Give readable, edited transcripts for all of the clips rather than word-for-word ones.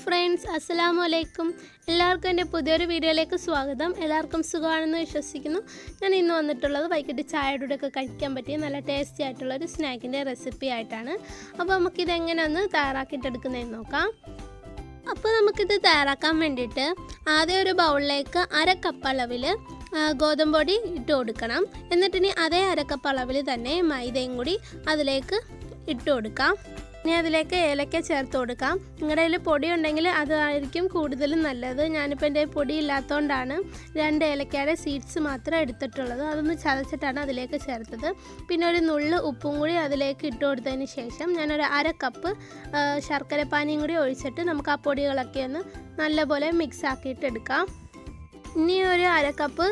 Friends, അസ്സലാമു അലൈക്കും. എല്ലാവർക്കും എൻ്റെ പുതിയൊരു വീഡിയോയിലേക്ക് സ്വാഗതം. എല്ലാവർക്കും സുഖമാണെന്ന് വിശ്വസിക്കുന്നു. ഞാൻ ഇന്ന് വന്നിട്ടുള്ളത് വൈകിട്ട് ചായയുടെ ഒക്കെ കഴിക്കാൻ പറ്റിയ നല്ല ടേസ്റ്റി ആയിട്ടുള്ളൊരു സ്നാക്കിൻ്റെ റെസിപ്പി ആയിട്ടാണ്. അപ്പോൾ നമുക്കിത് എങ്ങനെയൊന്ന് തയ്യാറാക്കിയിട്ടെടുക്കുന്നതെന്ന് നോക്കാം. അപ്പോൾ നമുക്കിത് തയ്യാറാക്കാൻ വേണ്ടിയിട്ട് ആദ്യം ഒരു ബൗളിലേക്ക് 1/2 കപ്പ് അളവിൽ ഗോതമ്പ് പൊടി ഇട്ട് കൊടുക്കണം. എന്നിട്ടിനി അതേ 1/2 കപ്പ് അളവിൽ തന്നെ മൈദയും കൂടി അതിലേക്ക് ഇട്ട് കൊടുക്കാം. ഇനി അതിലേക്ക് ഏലക്ക ചേർത്ത് കൊടുക്കാം. നിങ്ങളുടെ കയ്യിൽ പൊടി ഉണ്ടെങ്കിൽ അതായിരിക്കും കൂടുതലും നല്ലത്. ഞാനിപ്പോൾ എൻ്റെ പൊടി ഇല്ലാത്തതുകൊണ്ടാണ് 2 ഏലക്കയുടെ സീഡ്സ് മാത്രം എടുത്തിട്ടുള്ളത്. അതൊന്ന് ചതച്ചിട്ടാണ് അതിലേക്ക് ചേർത്തത്. പിന്നെ ഒരു നുള്ള് ഉപ്പും കൂടി അതിലേക്ക് ഇട്ട് കൊടുത്തതിന് ശേഷം ഞാനൊരു 1/2 കപ്പ് ശർക്കരപ്പാനിയും കൂടി ഒഴിച്ചിട്ട് നമുക്ക് ആ പൊടികളൊക്കെ ഒന്ന് നല്ലപോലെ മിക്സ് ആക്കിയിട്ട് എടുക്കാം. ഇനി ഒരു 1/2 കപ്പ്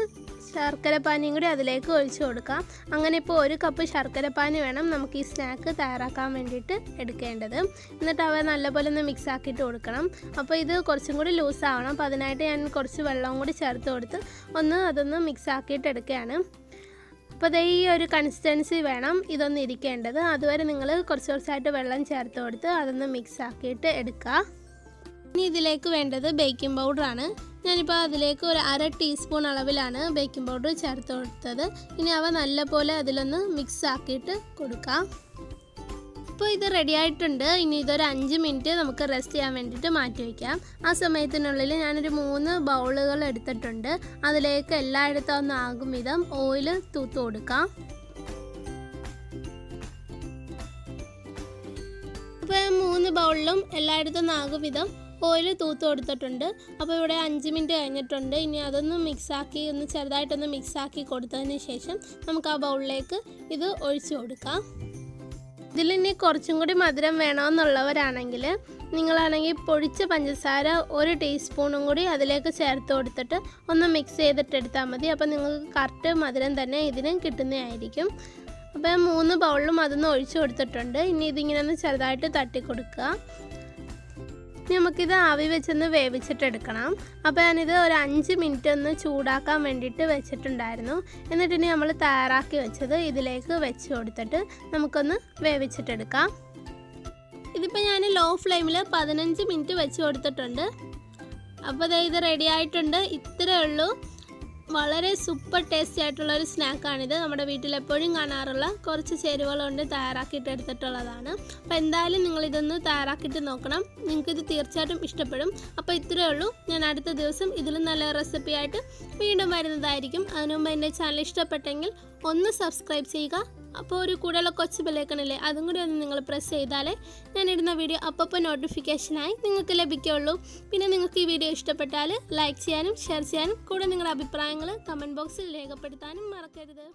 ശർക്കരപ്പാനിയും കൂടി അതിലേക്ക് ഒഴിച്ചു കൊടുക്കാം. അങ്ങനെ ഇപ്പോൾ 1 കപ്പ് ശർക്കരപ്പാനി വേണം നമുക്ക് ഈ സ്നാക്ക് തയ്യാറാക്കാൻ വേണ്ടിയിട്ട് എടുക്കേണ്ടത്. എന്നിട്ട് അവ നല്ലപോലെ ഒന്ന് മിക്സ് ആക്കിയിട്ട് കൊടുക്കണം. അപ്പോൾ ഇത് കുറച്ചും കൂടി ലൂസ് ആവണം. അപ്പോൾ അതിനായിട്ട് ഞാൻ കുറച്ച് വെള്ളവും കൂടി ചേർത്ത് കൊടുത്ത് അതൊന്ന് മിക്സ് ആക്കിയിട്ട് എടുക്കുകയാണ്. അപ്പോൾ ഈ ഒരു കൺസിസ്റ്റൻസി വേണം ഇതൊന്ന് ഇരിക്കേണ്ടത്. അതുവരെ നിങ്ങൾ കുറച്ചായിട്ട് വെള്ളം ചേർത്ത് കൊടുത്ത് അതൊന്ന് മിക്സ് ആക്കിയിട്ട് എടുക്കുക. ഇനി ഇതിലേക്ക് വേണ്ടത് ബേക്കിംഗ് പൗഡറാണ്. ഞാനിപ്പോൾ അതിലേക്ക് ഒരു 1/2 ടീസ്പൂൺ അളവിലാണ് ബേക്കിംഗ് പൗഡർ ചേർത്ത് കൊടുത്തത്. ഇനി അവ നല്ലപോലെ അതിലൊന്ന് മിക്സ് ആക്കിയിട്ട് കൊടുക്കാം. ഇപ്പോൾ ഇത് റെഡി ആയിട്ടുണ്ട്. ഇനി ഇതൊരു 5 മിനിറ്റ് നമുക്ക് റെസ്റ്റ് ചെയ്യാൻ വേണ്ടിയിട്ട് മാറ്റി വയ്ക്കാം. ആ സമയത്തിനുള്ളിൽ ഞാനൊരു 3 ബൗളുകൾ എടുത്തിട്ടുണ്ട്. അതിലേക്ക് എല്ലായിടത്തും ഒന്ന് ആകും വിധം ഓയിൽ തൂത്ത് കൊടുക്കാം. അപ്പോൾ 3 ബൗളിലും എല്ലായിടത്തും ആകും വിധം ഓയിൽ തൂത്ത് കൊടുത്തിട്ടുണ്ട്. അപ്പോൾ ഇവിടെ 5 മിനിറ്റ് കഴിഞ്ഞിട്ടുണ്ട്. ഇനി അതൊന്ന് മിക്സാക്കി ചെറുതായിട്ടൊന്ന് മിക്സാക്കി കൊടുത്തതിന് ശേഷം നമുക്ക് ആ ബൗളിലേക്ക് ഇത് ഒഴിച്ചു കൊടുക്കാം. ഇതിലിനി കുറച്ചും കൂടി മധുരം വേണമെന്നുള്ളവരാണെങ്കിൽ നിങ്ങളാണെങ്കിൽ പൊടിച്ച പഞ്ചസാര 1 ടീസ്പൂണും കൂടി അതിലേക്ക് ചേർത്ത് കൊടുത്തിട്ട് ഒന്ന് മിക്സ് ചെയ്തിട്ടെടുത്താൽ മതി. അപ്പോൾ നിങ്ങൾക്ക് കറക്റ്റ് മധുരം തന്നെ ഇതിന് കിട്ടുന്നതായിരിക്കും. അപ്പോൾ 3 ബൗളിലും അതൊന്ന് ഒഴിച്ചു കൊടുത്തിട്ടുണ്ട്. ഇനി ഇതിങ്ങനെ ഒന്ന് ചെറുതായിട്ട് തട്ടി കൊടുക്കുക. നമുക്കിത് ആവി വെച്ചൊന്ന് വേവിച്ചിട്ടെടുക്കണം. അപ്പോൾ ഞാനിത് ഒരു 5 മിനിറ്റ് ഒന്ന് ചൂടാക്കാൻ വേണ്ടിയിട്ട് വെച്ചിട്ടുണ്ടായിരുന്നു. എന്നിട്ടിനി നമ്മൾ തയ്യാറാക്കി വെച്ചത് ഇതിലേക്ക് വെച്ച് കൊടുത്തിട്ട് നമുക്കൊന്ന് വേവിച്ചിട്ടെടുക്കാം. ഇതിപ്പോൾ ഞാൻ ലോ ഫ്ലെയിമിൽ 15 മിനിറ്റ് വെച്ച് കൊടുത്തിട്ടുണ്ട്. അപ്പോൾ ഇത് റെഡി ആയിട്ടുണ്ട്. ഇത്രയേ ഉള്ളൂ. വളരെ സൂപ്പർ ടേസ്റ്റി ആയിട്ടുള്ളൊരു സ്നാക്കാണിത്. നമ്മുടെ വീട്ടിൽ എപ്പോഴും കാണാറുള്ള കുറച്ച് ചേരുവകൾ കൊണ്ട് തയ്യാറാക്കിയിട്ട് എടുത്തിട്ടുള്ളതാണ്. അപ്പോൾ എന്തായാലും നിങ്ങളിതൊന്ന് തയ്യാറാക്കിയിട്ട് നോക്കണം. നിങ്ങൾക്കിത് തീർച്ചയായിട്ടും ഇഷ്ടപ്പെടും. അപ്പോൾ ഇത്രയേ ഉള്ളൂ. ഞാൻ അടുത്ത ദിവസം ഇതിലും നല്ല റെസിപ്പി ആയിട്ട് വീണ്ടും വരുന്നതായിരിക്കും. അതിനുമുമ്പ് എൻ്റെ ചാനൽ ഇഷ്ടപ്പെട്ടെങ്കിൽ ഒന്ന് സബ്സ്ക്രൈബ് ചെയ്യുക. അപ്പോൾ ഒരു കൂടെയുള്ള കൊച്ചു ബെല്ലൈക്കണില്ലേ, അതും കൂടി ഒന്ന് നിങ്ങൾ പ്രസ് ചെയ്താലേ ഞാനിടുന്ന വീഡിയോ അപ്പോൾ നോട്ടിഫിക്കേഷനായി നിങ്ങൾക്ക് ലഭിക്കുകയുള്ളൂ. പിന്നെ നിങ്ങൾക്ക് ഈ വീഡിയോ ഇഷ്ടപ്പെട്ടാൽ ലൈക്ക് ചെയ്യാനും ഷെയർ ചെയ്യാനും കൂടെ നിങ്ങളുടെ അഭിപ്രായങ്ങൾ കമൻറ്റ് ബോക്സിൽ രേഖപ്പെടുത്താനും മറക്കരുത്.